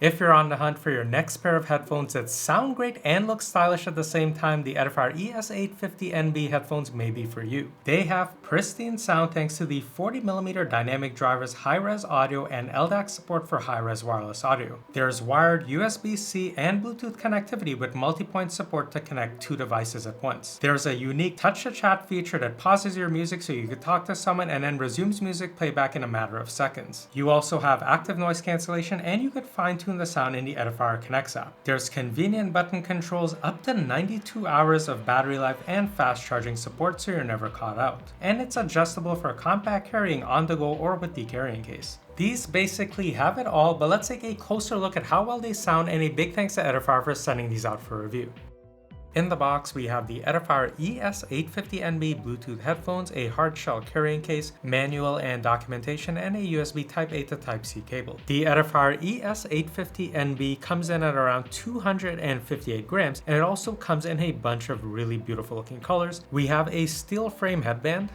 If you're on the hunt for your next pair of headphones that sound great and look stylish at the same time, the Edifier ES850NB headphones may be for you. They have pristine sound thanks to the 40mm dynamic drivers, high-res audio, and LDAC support for high-res wireless audio. There's wired USB-C and Bluetooth connectivity with multi-point support to connect two devices at once. There's a unique touch-to-chat feature that pauses your music so you can talk to someone and then resumes music playback in a matter of seconds. You also have active noise cancellation, and you could fine-tune the sound in the Edifier Connex App. There's convenient button controls, up to 92 hours of battery life, and fast charging support so you're never caught out. And it's adjustable for compact carrying on the go or with the carrying case. These basically have it all, but let's take a closer look at how well they sound, and a big thanks to Edifier for sending these out for review. In the box, we have the Edifier ES850NB Bluetooth headphones, a hard shell carrying case, manual and documentation, and a USB Type-A to Type-C cable. The Edifier ES850NB comes in at around 258 grams, and it also comes in a bunch of really beautiful looking colors. We have a steel frame headband,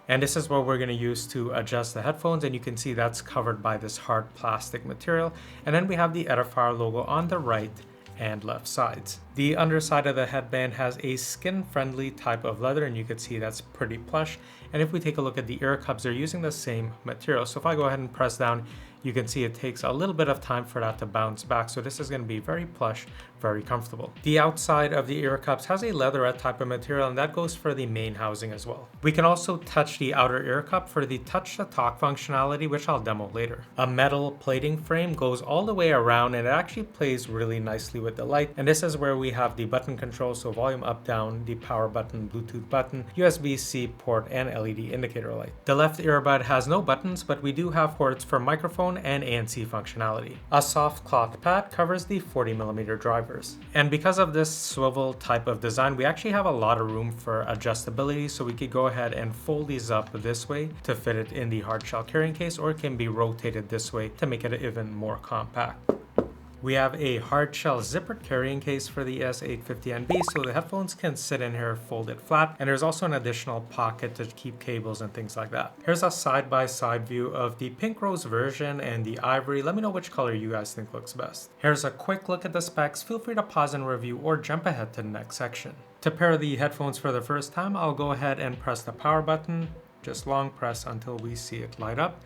and this is what we're going to use to adjust the headphones, and you can see that's covered by this hard plastic material. And then we have the Edifier logo on the right and left sides. The underside of the headband has a skin-friendly type of leather, and you can see that's pretty plush. And if we take a look at the ear cups, they're using the same material. So if I go ahead and press down, you can see it takes a little bit of time for that to bounce back. So this is going to be very plush, very comfortable. The outside of the ear cups has a leatherette type of material, and that goes for the main housing as well. We can also touch the outer ear cup for the touch to talk functionality, which I'll demo later. A metal plating frame goes all the way around, and it actually plays really nicely with the light. And this is where we have the button controls, so volume up, down, the power button, Bluetooth button, USB-C port, and LED indicator light. The left earbud has no buttons, but we do have ports for microphone and ANC functionality. A soft cloth pad covers the 40mm drivers. And because of this swivel type of design, we actually have a lot of room for adjustability, so we could go ahead and fold these up this way to fit it in the hard shell carrying case, or it can be rotated this way to make it even more compact. We have a hard shell zippered carrying case for the ES850NB, so the headphones can sit in here folded flat, and there's also an additional pocket to keep cables and things like that. Here's a side-by-side view of the pink rose version and the ivory. Let me know which color you guys think looks best. Here's a quick look at the specs. Feel free to pause and review or jump ahead to the next section. To pair the headphones for the first time, I'll go ahead and press the power button. Just long press until we see it light up.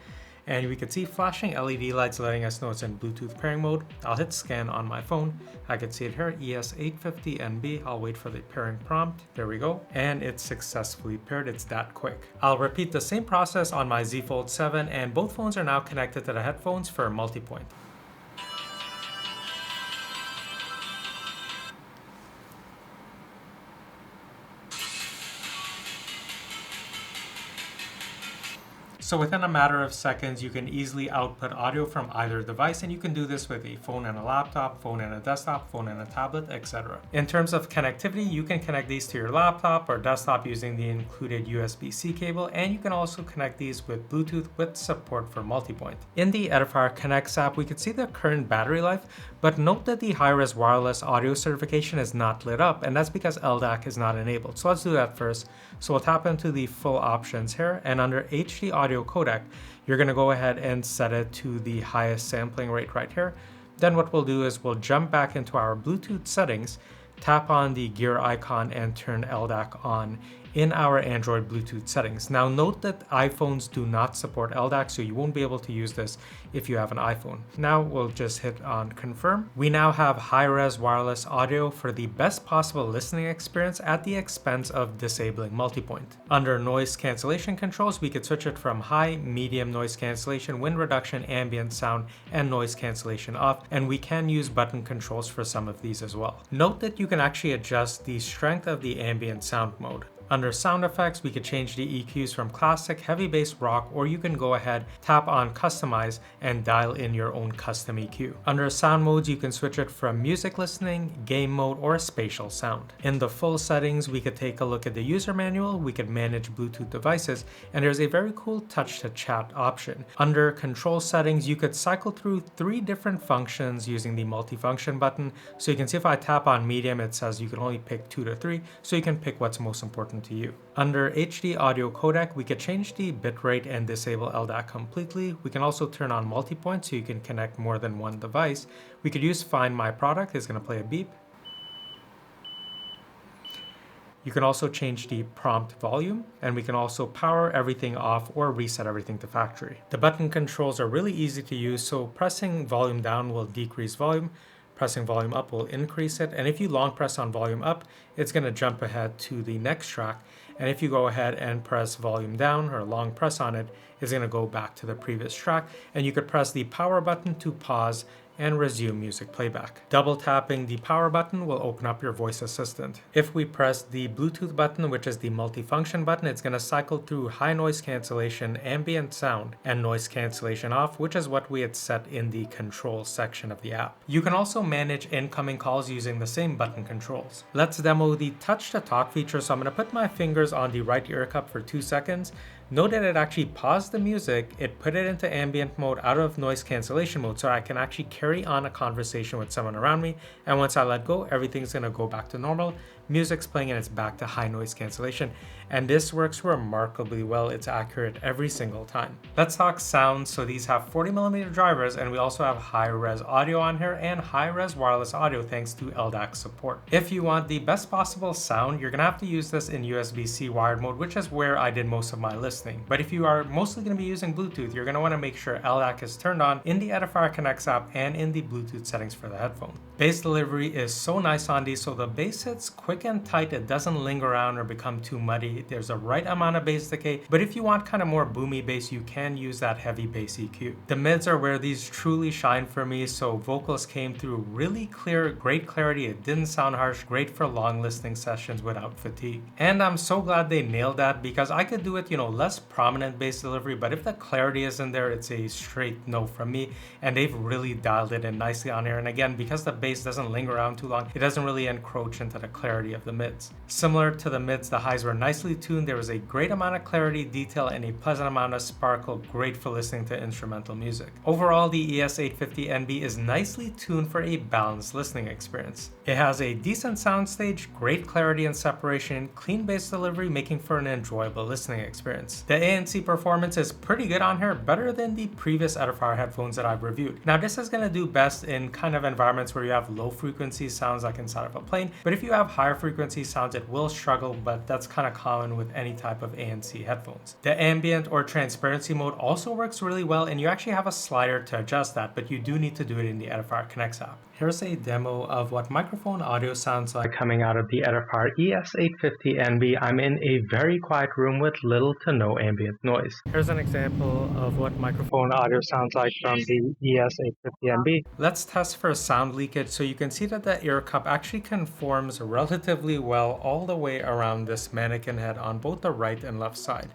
And we can see flashing LED lights letting us know it's in Bluetooth pairing mode. I'll hit scan on my phone. I can see it here, ES850NB. I'll wait for the pairing prompt. There we go. And it's successfully paired. It's that quick. I'll repeat the same process on my Z Fold 7, and both phones are now connected to the headphones for Multipoint. So within a matter of seconds, you can easily output audio from either device, and you can do this with a phone and a laptop, phone and a desktop, phone and a tablet, etc. In terms of connectivity, you can connect these to your laptop or desktop using the included USB-C cable, and you can also connect these with Bluetooth with support for Multipoint. In the Edifier Connex app, we can see the current battery life, but note that the high-res wireless audio certification is not lit up, and that's because LDAC is not enabled. So let's do that first. So we'll tap into the full options here, and under HD audio codec, you're going to go ahead and set it to the highest sampling rate right here. Then what we'll do is we'll jump back into our Bluetooth settings, tap on the gear icon, and turn LDAC on in our Android Bluetooth settings. Now note that iPhones do not support LDAC, so you won't be able to use this if you have an iPhone. Now we'll just hit on confirm. We now have high-res wireless audio for the best possible listening experience at the expense of disabling Multipoint. Under noise cancellation controls, we could switch it from high, medium noise cancellation, wind reduction, ambient sound, and noise cancellation off, and we can use button controls for some of these as well. Note that you can actually adjust the strength of the ambient sound mode. Under sound effects, we could change the EQs from classic, heavy bass, rock, or you can go ahead, tap on customize, and dial in your own custom EQ. Under sound modes, you can switch it from music listening, game mode, or spatial sound. In the full settings, we could take a look at the user manual, we could manage Bluetooth devices, and there's a very cool touch to chat option. Under control settings, you could cycle through 3 different functions using the multifunction button. So you can see if I tap on medium, it says you can only pick 2 to 3, so you can pick what's most important sound to you. Under HD audio codec, we could change the bitrate and disable LDAC completely. We can also turn on multipoint so you can connect more than one device. We could use Find My Product, it's going to play a beep. You can also change the prompt volume, and we can also power everything off or reset everything to factory. The button controls are really easy to use, so pressing volume down will decrease volume, pressing volume up will increase it, and if you long press on volume up, it's going to jump ahead to the next track, and if you go ahead and press volume down or long press on it, it's going to go back to the previous track, and you could press the power button to pause and resume music playback. Double tapping the power button will open up your voice assistant. If we press the Bluetooth button, which is the multifunction button, it's going to cycle through high noise cancellation, ambient sound, and noise cancellation off, which is what we had set in the control section of the app. You can also manage incoming calls using the same button controls. Let's demo the touch to talk feature. So I'm going to put my fingers on the right ear cup for 2 seconds. Note that it actually paused the music, it put it into ambient mode out of noise cancellation mode so I can actually carry on a conversation with someone around me, and once I let go, everything's going to go back to normal. Music's playing and it's back to high noise cancellation, and this works remarkably well. It's accurate every single time. Let's talk sound. So these have 40mm drivers, and we also have high-res audio on here and high-res wireless audio thanks to LDAC support. If you want the best possible sound, you're gonna have to use this in USB-C wired mode, which is where I did most of my listening. But if you are mostly gonna be using Bluetooth, you're gonna wanna make sure LDAC is turned on in the Edifier Connex app and in the Bluetooth settings for the headphone. Bass delivery is so nice on these, so the bass hits quick and tight. It doesn't linger around or become too muddy. There's a right amount of bass decay, but if you want kind of more boomy bass, you can use that heavy bass EQ. The mids are where these truly shine for me, so vocals came through really clear, great clarity. It didn't sound harsh, great for long listening sessions without fatigue. And I'm so glad they nailed that, because I could do it, less prominent bass delivery, but if the clarity isn't there, it's a straight no from me, and they've really dialed it in nicely on here. And again, because the bass doesn't linger around too long, it doesn't really encroach into the clarity of the mids. Similar to the mids, the highs were nicely tuned. There was a great amount of clarity, detail, and a pleasant amount of sparkle, great for listening to instrumental music. Overall, the ES850NB is nicely tuned for a balanced listening experience. It has a decent soundstage, great clarity and separation, clean bass delivery, making for an enjoyable listening experience. The ANC performance is pretty good on here, better than the previous Edifier headphones that I've reviewed. Now, this is going to do best in kind of environments where you have low frequency sounds like inside of a plane, but if you have higher frequency sounds, it will struggle, but that's kind of common with any type of ANC headphones. The ambient or transparency mode also works really well, and you actually have a slider to adjust that, but you do need to do it in the Edifier Connex app. Here's a demo of what microphone audio sounds like coming out of the Edifier ES850NB. I'm in a very quiet room with little to no ambient noise. Here's an example of what microphone audio sounds like from the ES850NB. Let's test for sound leakage. So you can see that the ear cup actually conforms relatively well all the way around this mannequin head on both the right and left side.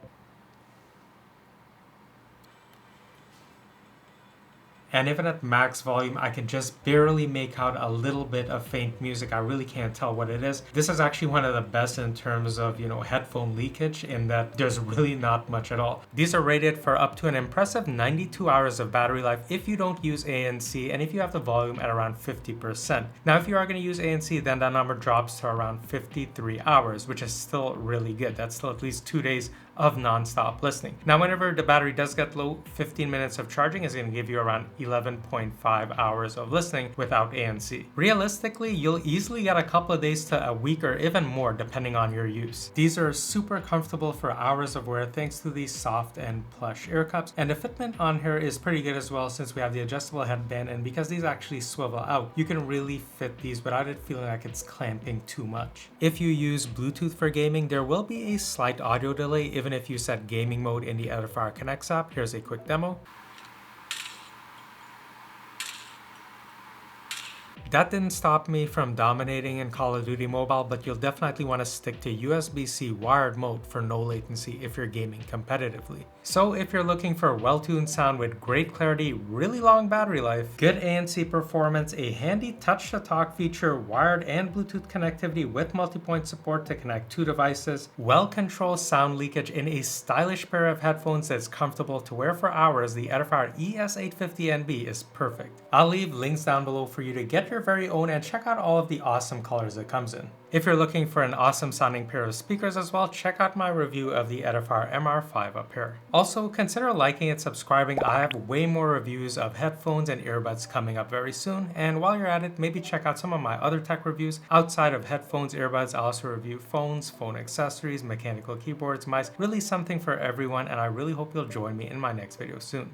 And even at max volume, I can just barely make out a little bit of faint music. I really can't tell what it is. This is actually one of the best in terms of, headphone leakage, in that there's really not much at all. These are rated for up to an impressive 92 hours of battery life if you don't use ANC and if you have the volume at around 50%. Now, if you are going to use ANC, then that number drops to around 53 hours, which is still really good. That's still at least 2 days of non-stop listening. Now, whenever the battery does get low, 15 minutes of charging is going to give you around 11.5 hours of listening without ANC. Realistically, you'll easily get a couple of days to a week or even more depending on your use. These are super comfortable for hours of wear thanks to these soft and plush ear cups, and the fitment on here is pretty good as well since we have the adjustable headband, and because these actually swivel out, you can really fit these without it feeling like it's clamping too much. If you use Bluetooth for gaming, there will be a slight audio delay even if you set gaming mode in the Edifier Connex app. Here's a quick demo. That didn't stop me from dominating in Call of Duty Mobile, but you'll definitely want to stick to USB-C wired mode for no latency if you're gaming competitively. So if you're looking for well-tuned sound with great clarity, really long battery life, good ANC performance, a handy touch-to-talk feature, wired and Bluetooth connectivity with multipoint support to connect 2 devices, well-controlled sound leakage in a stylish pair of headphones that's comfortable to wear for hours, the Edifier ES850NB is perfect. I'll leave links down below for you to get your very own and check out all of the awesome colors it comes in. If you're looking for an awesome sounding pair of speakers as well, check out my review of the Edifier MR5 up here. Also, consider liking and subscribing. I have way more reviews of headphones and earbuds coming up very soon, and while you're at it, maybe check out some of my other tech reviews. Outside of headphones, earbuds, I also review phones, phone accessories, mechanical keyboards, mice, really something for everyone, and I really hope you'll join me in my next video soon.